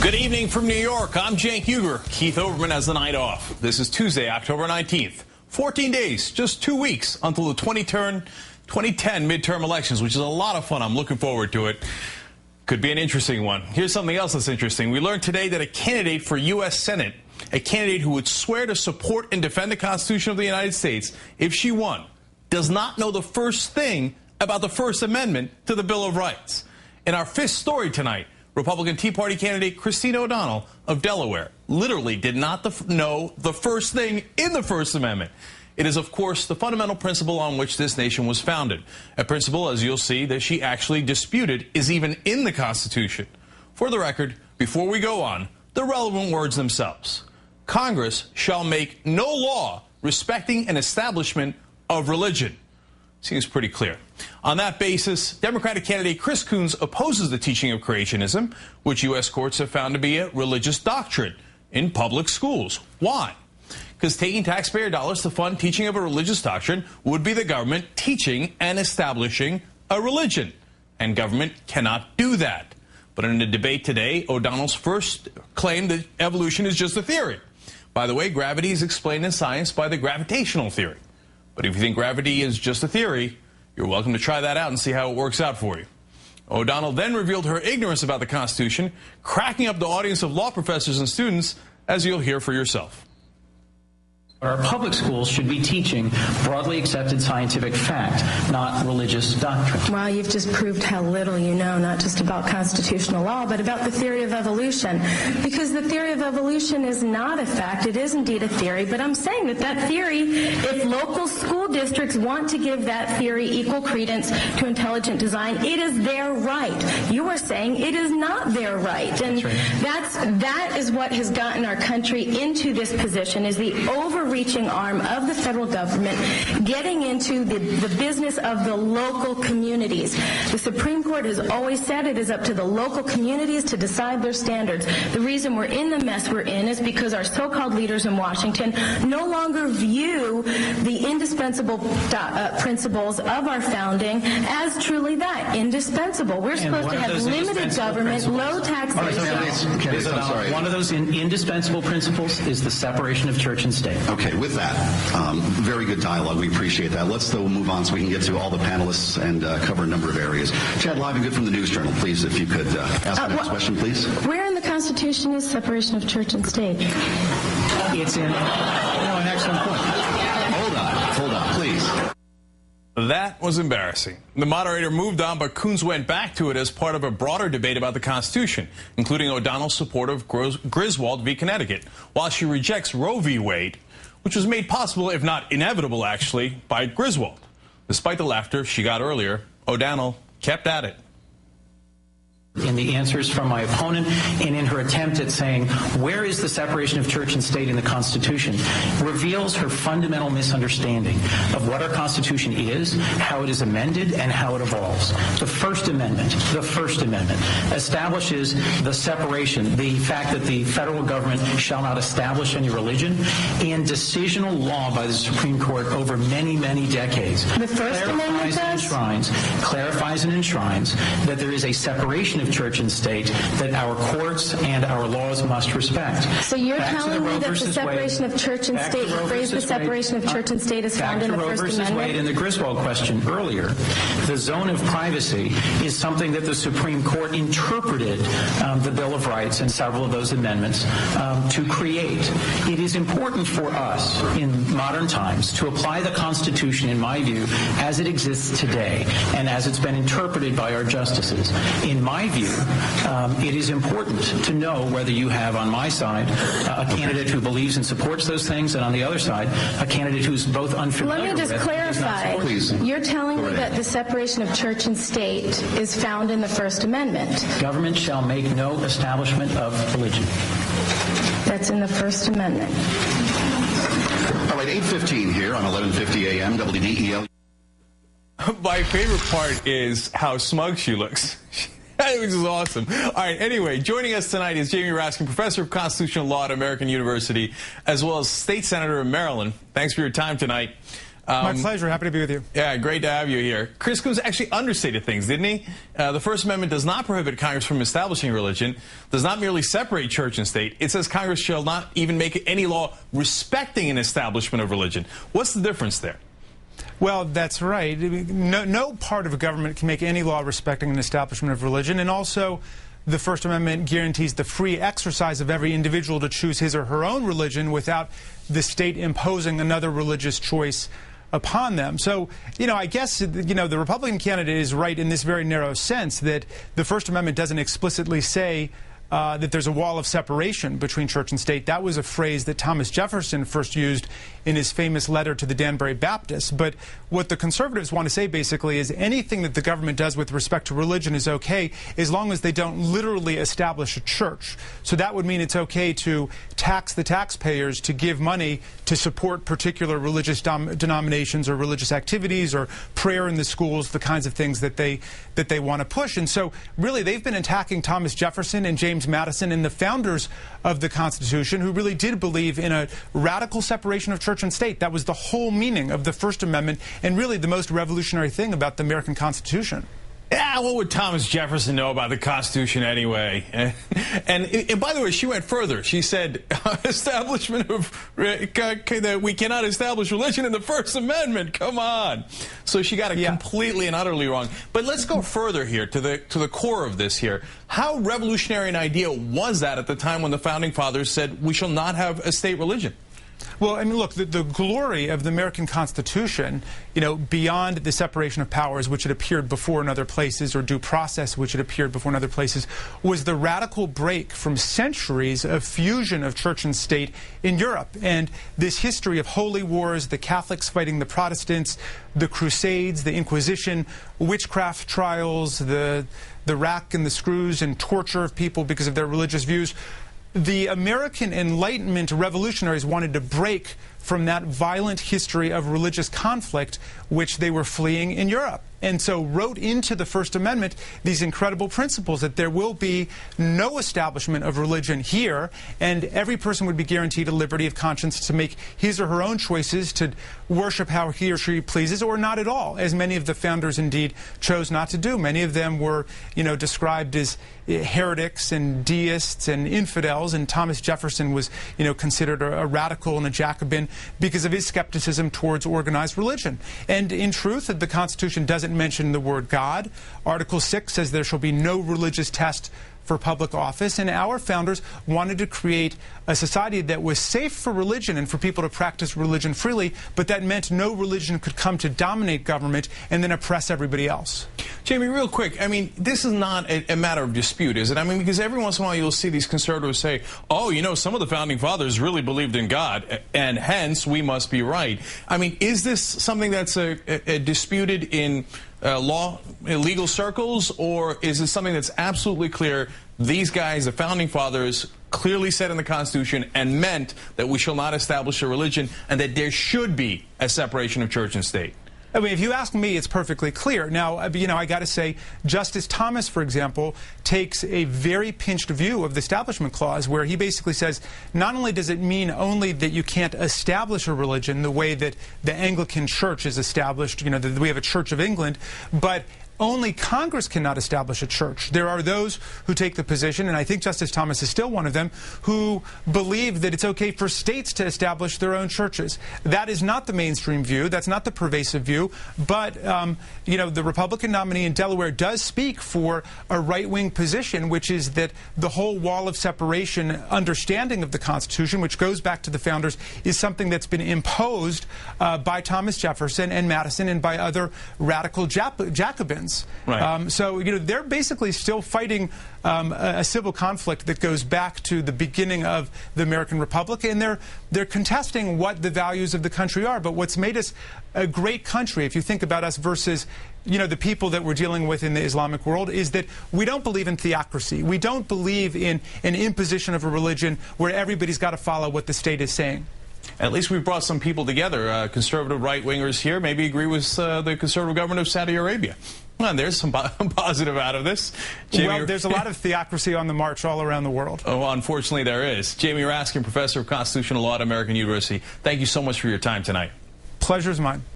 Good evening from New York. I'm Cenk Uygur. Keith Overman has the night off. This is Tuesday, October 19th. 14 days, just 2 weeks until the 2010 midterm elections, which is a lot of fun. I'm looking forward to it. Could be an interesting one. Here's something else that's interesting. We learned today that a candidate for U.S. Senate, a candidate who would swear to support and defend the Constitution of the United States if she won, does not know the first thing about the First Amendment to the Bill of Rights. In our fifth story tonight, Republican Tea Party candidate Christina O'Donnell of Delaware literally did not know the first thing in the First Amendment. It is, of course, the fundamental principle on which this nation was founded. A principle, as you'll see, that she actually disputed is even in the Constitution. For the record, before we go on, the relevant words themselves. Congress shall make no law respecting an establishment of religion. Seems pretty clear. On that basis, Democratic candidate Chris Coons opposes the teaching of creationism, which U.S. courts have found to be a religious doctrine in public schools. Why? Because taking taxpayer dollars to fund teaching of a religious doctrine would be the government teaching and establishing a religion. And government cannot do that. But in a debate today, O'Donnell's first claimed that evolution is just a theory. By the way, gravity is explained in science by the gravitational theory. But if you think gravity is just a theory, you're welcome to try that out and see how it works out for you. O'Donnell then revealed her ignorance about the Constitution, cracking up the audience of law professors and students, as you'll hear for yourself. Our public schools should be teaching broadly accepted scientific fact, not religious doctrine. Well, you've just proved how little you know, not just about constitutional law, but about the theory of evolution. Because the theory of evolution is not a fact. It is indeed a theory. But I'm saying that theory, if local school districts want to give that theory equal credence to intelligent design, it is their right. You are saying it is not their right. And that is what has gotten our country into this position, is the overreaching arm of the federal government getting into the business of the local communities. The Supreme Court has always said it is up to the local communities to decide their standards. The reason we're in the mess we're in is because our so-called leaders in Washington no longer view the indispensable principles of our founding as truly that, indispensable. We're supposed to have limited government, low taxation. One of those indispensable principles is the separation of church and state. Okay, with that, very good dialogue. We appreciate that. Let's, though, move on so we can get to all the panelists and cover a number of areas. Chad Livengood from the News Journal, please, if you could ask the next question, please. Where in the Constitution is separation of church and state? It's in an excellent point. Hold on, please. That was embarrassing. The moderator moved on, but Coons went back to it as part of a broader debate about the Constitution, including O'Donnell's support of Griswold v. Connecticut, while she rejects Roe v. Wade, which was made possible, if not inevitable, actually, by Griswold. Despite the laughter she got earlier, O'Donnell kept at it. In the answers from my opponent and in her attempt at saying, where is the separation of church and state in the Constitution, reveals her fundamental misunderstanding of what our Constitution is, how it is amended, and how it evolves. The First Amendment establishes the separation, the fact that the federal government shall not establish any religion, and decisional law by the Supreme Court over many, many decades. The First Amendment clarifies and enshrines that there is a separation of church and state that our courts and our laws must respect. So you're telling me that the separation of church and state, the phrase the separation of church and state is found in the First Amendment? Back to Roe versus Wade and the Griswold question earlier. The zone of privacy is something that the Supreme Court interpreted the Bill of Rights and several of those amendments to create. It is important for us in modern times to apply the Constitution, in my view, as it exists today and as it's been interpreted by our justices. In my view, it is important to know whether you have on my side a candidate who believes and supports those things, and on the other side a candidate who's both unfamiliar with. Let me just clarify. You're telling me that the separation of church and state is found in the First Amendment. Government shall make no establishment of religion. That's in the First Amendment. All right, 8:15 here on 11:50 a.m. WDEL. My favorite part is how smug she looks. Which is awesome. All right, anyway, joining us tonight is Jamie Raskin, professor of constitutional law at American University, as well as state senator of Maryland. Thanks for your time tonight. My pleasure. Happy to be with you. Yeah, great to have you here. Chris Coons actually understated things, didn't he? The First Amendment does not prohibit Congress from establishing religion, does not merely separate church and state. It says Congress shall not even make any law respecting an establishment of religion. What's the difference there? Well, that's right. No part of a government can make any law respecting an establishment of religion, and also the First Amendment guarantees the free exercise of every individual to choose his or her own religion without the state imposing another religious choice upon them. So, I guess, the Republican candidate is right in this very narrow sense that the First Amendment doesn't explicitly say that there's a wall of separation between church and state. That was a phrase that Thomas Jefferson first used in his famous letter to the Danbury Baptists. But what the conservatives want to say basically is anything that the government does with respect to religion is okay as long as they don't literally establish a church. So that would mean it's okay to tax the taxpayers to give money to support particular religious denominations or religious activities or prayer in the schools, the kinds of things that they want to push. And so really they've been attacking Thomas Jefferson and James Madison and the founders of the Constitution, who really did believe in a radical separation of church and state. That was the whole meaning of the First Amendment and really the most revolutionary thing about the American Constitution. Yeah, what would Thomas Jefferson know about the Constitution anyway? And by the way, she went further. She said, establishment of, that we cannot establish religion in the First Amendment. Come on. So she got it completely and utterly wrong. But let's go further here to the core of this here. How revolutionary an idea was that at the time when the Founding Fathers said we shall not have a state religion? Well, I mean, look, the glory of the American Constitution, beyond the separation of powers, which had appeared before in other places, or due process, which had appeared before in other places, was the radical break from centuries of fusion of church and state in Europe. And this history of holy wars, the Catholics fighting the Protestants, the Crusades, the Inquisition, witchcraft trials, the rack and the screws and torture of people because of their religious views. The American Enlightenment revolutionaries wanted to break from that violent history of religious conflict which they were fleeing in Europe. And so wrote into the First Amendment these incredible principles that there will be no establishment of religion here, and every person would be guaranteed a liberty of conscience to make his or her own choices to worship how he or she pleases, or not at all, as many of the founders indeed chose not to do. Many of them were, described as heretics and deists and infidels, and Thomas Jefferson was, considered a radical and a Jacobin because of his skepticism towards organized religion. And in truth, the Constitution doesn't mention the word God. Article 6 says there shall be no religious test for public office, and our founders wanted to create a society that was safe for religion and for people to practice religion freely, but that meant no religion could come to dominate government and then oppress everybody else. Jamie, real quick, I mean, this is not a matter of dispute, is it? I mean, because every once in a while you'll see these conservatives say, oh, some of the Founding Fathers really believed in God, and hence we must be right. I mean, is this something that's disputed in legal circles, or is it something that's absolutely clear? These guys, the Founding Fathers, clearly said in the Constitution and meant that we shall not establish a religion and that there should be a separation of church and state. I mean, if you ask me, it's perfectly clear. Now, I got to say, Justice Thomas, for example, takes a very pinched view of the Establishment Clause, where he basically says, not only does it mean only that you can't establish a religion the way that the Anglican Church is established, that we have a Church of England, but only Congress cannot establish a church. There are those who take the position, and I think Justice Thomas is still one of them, who believe that it's okay for states to establish their own churches. That is not the mainstream view. That's not the pervasive view. But, the Republican nominee in Delaware does speak for a right-wing position, which is that the whole wall of separation understanding of the Constitution, which goes back to the founders, is something that's been imposed by Thomas Jefferson and Madison and by other radical Jacobins. Right. So, they're basically still fighting a civil conflict that goes back to the beginning of the American Republic, and they're contesting what the values of the country are. But what's made us a great country, if you think about us versus the people that we're dealing with in the Islamic world, is that we don't believe in theocracy. We don't believe in an imposition of a religion where everybody's got to follow what the state is saying. At least we've brought some people together. Conservative right-wingers here maybe agree with the conservative government of Saudi Arabia. Well, there's some positive out of this. Jamie, well, there's a lot of theocracy on the march all around the world. Oh, unfortunately, there is. Jamie Raskin, professor of constitutional law at American University. Thank you so much for your time tonight. Pleasure's mine.